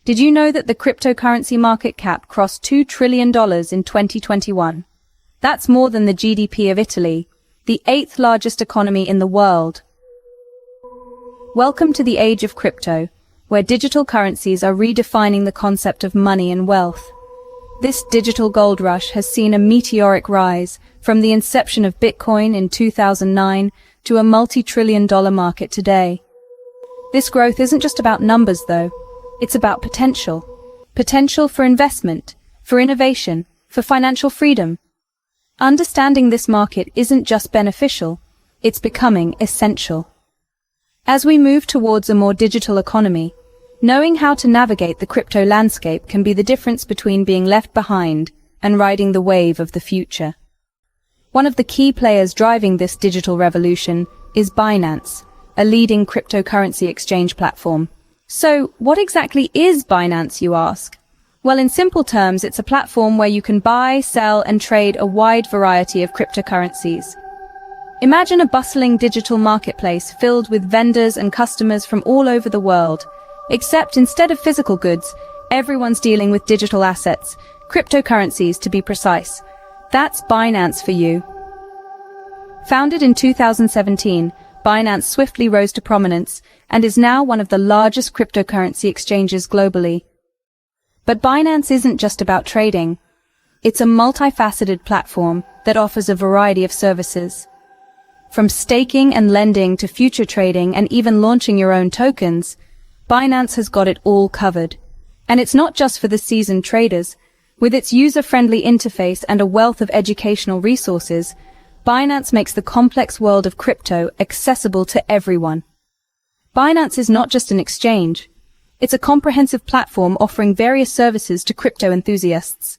Did you know that the cryptocurrency market cap crossed $2 trillion in 2021? That's more than the GDP of Italy, the 8th largest economy in the world. Welcome to the age of crypto, where digital currencies are redefining the concept of money and wealth. This digital gold rush has seen a meteoric rise, from the inception of Bitcoin in 2009 to a multi-trillion-dollar market today. This growth isn't just about numbers, though. It's about potential. Potential for investment, for innovation, for financial freedom. Understanding this market isn't just beneficial, it's becoming essential. As we move towards a more digital economy, knowing how to navigate the crypto landscape can be the difference between being left behind and riding the wave of the future. One of the key players driving this digital revolution is Binance, a leading cryptocurrency exchange platform. So, what exactly is Binance, you ask? Well, in simple terms, it's a platform where you can buy, sell, and trade a wide variety of cryptocurrencies. Imagine a bustling digital marketplace filled with vendors and customers from all over the world. Except instead of physical goods, everyone's dealing with digital assets, cryptocurrencies to be precise. That's Binance for you. Founded in 2017, Binance swiftly rose to prominence and is now one of the largest cryptocurrency exchanges globally. But Binance isn't just about trading. It's a multifaceted platform that offers a variety of services. From staking and lending to future trading and even launching your own tokens, Binance has got it all covered. And it's not just for the seasoned traders. With its user-friendly interface and a wealth of educational resources, Binance makes the complex world of crypto accessible to everyone. Binance is not just an exchange. It's a comprehensive platform offering various services to crypto enthusiasts.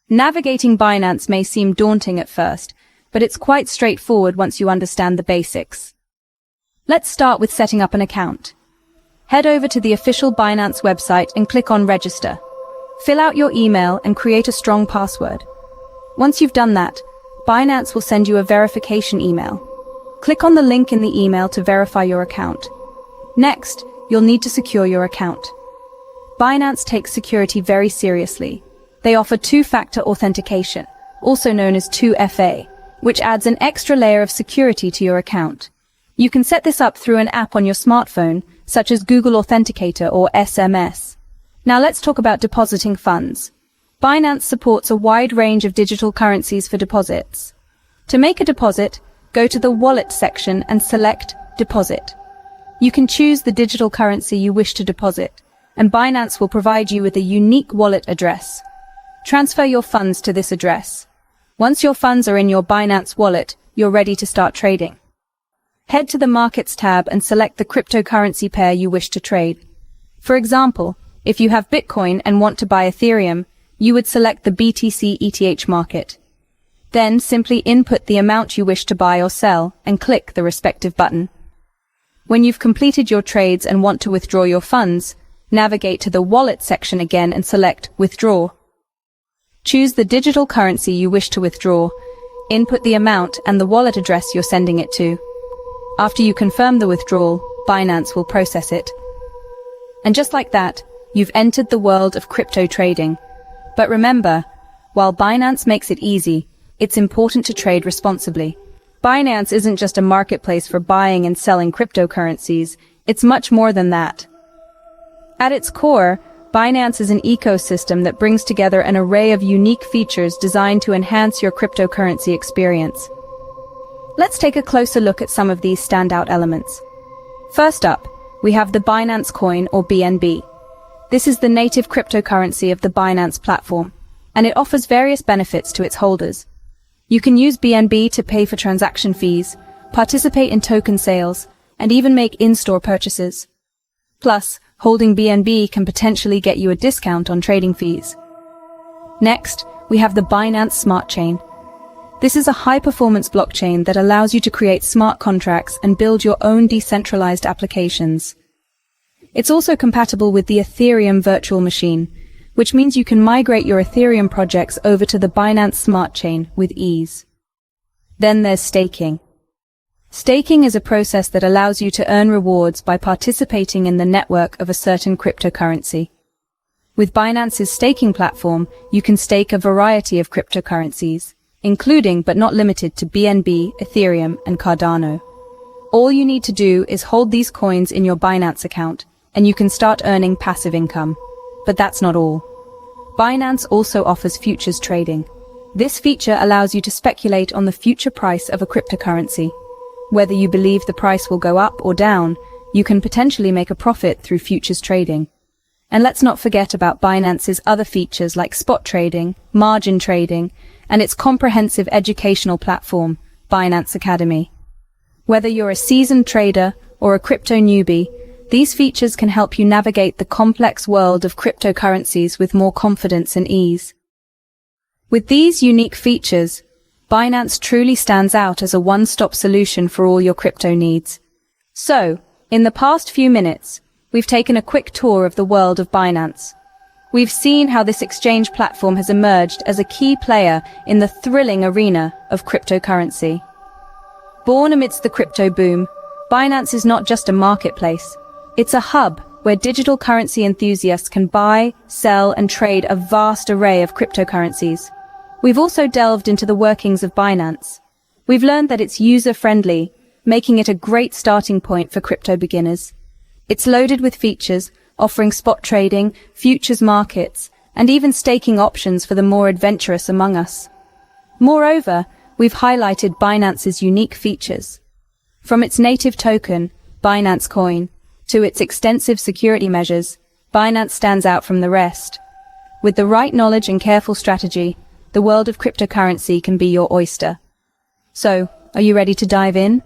Navigating Binance may seem daunting at first, but it's quite straightforward once you understand the basics. Let's start with setting up an account. Head over to the official Binance website and click on Register. Fill out your email and create a strong password. Once you've done that, Binance will send you a verification email. Click on the link in the email to verify your account. Next, you'll need to secure your account. Binance takes security very seriously. They offer two-factor authentication, also known as 2FA, which adds an extra layer of security to your account. You can set this up through an app on your smartphone, such as Google Authenticator or SMS. Now let's talk about depositing funds. Binance supports a wide range of digital currencies for deposits. To make a deposit, go to the Wallet section and select Deposit. You can choose the digital currency you wish to deposit, and Binance will provide you with a unique wallet address. Transfer your funds to this address. Once your funds are in your Binance wallet, you're ready to start trading. Head to the Markets tab and select the cryptocurrency pair you wish to trade. For example, if you have Bitcoin and want to buy Ethereum, you would select the BTC ETH market. Then simply input the amount you wish to buy or sell and click the respective button. When you've completed your trades and want to withdraw your funds, navigate to the Wallet section again and select Withdraw. Choose the digital currency you wish to withdraw, input the amount and the wallet address you're sending it to. After you confirm the withdrawal, Binance will process it. And just like that, you've entered the world of crypto trading. But remember, while Binance makes it easy, it's important to trade responsibly. Binance isn't just a marketplace for buying and selling cryptocurrencies, it's much more than that. At its core, Binance is an ecosystem that brings together an array of unique features designed to enhance your cryptocurrency experience. Let's take a closer look at some of these standout elements. First up, we have the Binance Coin or BNB. This is the native cryptocurrency of the Binance platform, and it offers various benefits to its holders. You can use BNB to pay for transaction fees, participate in token sales, and even make in-store purchases. Plus, holding BNB can potentially get you a discount on trading fees. Next, we have the Binance Smart Chain. This is a high-performance blockchain that allows you to create smart contracts and build your own decentralized applications. It's also compatible with the Ethereum virtual machine, which means you can migrate your Ethereum projects over to the Binance Smart Chain with ease. Then there's staking. Staking is a process that allows you to earn rewards by participating in the network of a certain cryptocurrency. With Binance's staking platform, you can stake a variety of cryptocurrencies, including but not limited to BNB, Ethereum, and Cardano. All you need to do is hold these coins in your Binance account, and you can start earning passive income. But that's not all. Binance also offers futures trading. This feature allows you to speculate on the future price of a cryptocurrency. Whether you believe the price will go up or down, you can potentially make a profit through futures trading. And let's not forget about Binance's other features like spot trading, margin trading, and its comprehensive educational platform, Binance Academy. Whether you're a seasoned trader or a crypto newbie, these features can help you navigate the complex world of cryptocurrencies with more confidence and ease. With these unique features, Binance truly stands out as a one-stop solution for all your crypto needs. So, in the past few minutes, we've taken a quick tour of the world of Binance. We've seen how this exchange platform has emerged as a key player in the thrilling arena of cryptocurrency. Born amidst the crypto boom, Binance is not just a marketplace. It's a hub where digital currency enthusiasts can buy, sell, and trade a vast array of cryptocurrencies. We've also delved into the workings of Binance. We've learned that it's user-friendly, making it a great starting point for crypto beginners. It's loaded with features, offering spot trading, futures markets, and even staking options for the more adventurous among us. Moreover, we've highlighted Binance's unique features. From its native token, Binance Coin, to its extensive security measures, Binance stands out from the rest. With the right knowledge and careful strategy, the world of cryptocurrency can be your oyster. So, are you ready to dive in?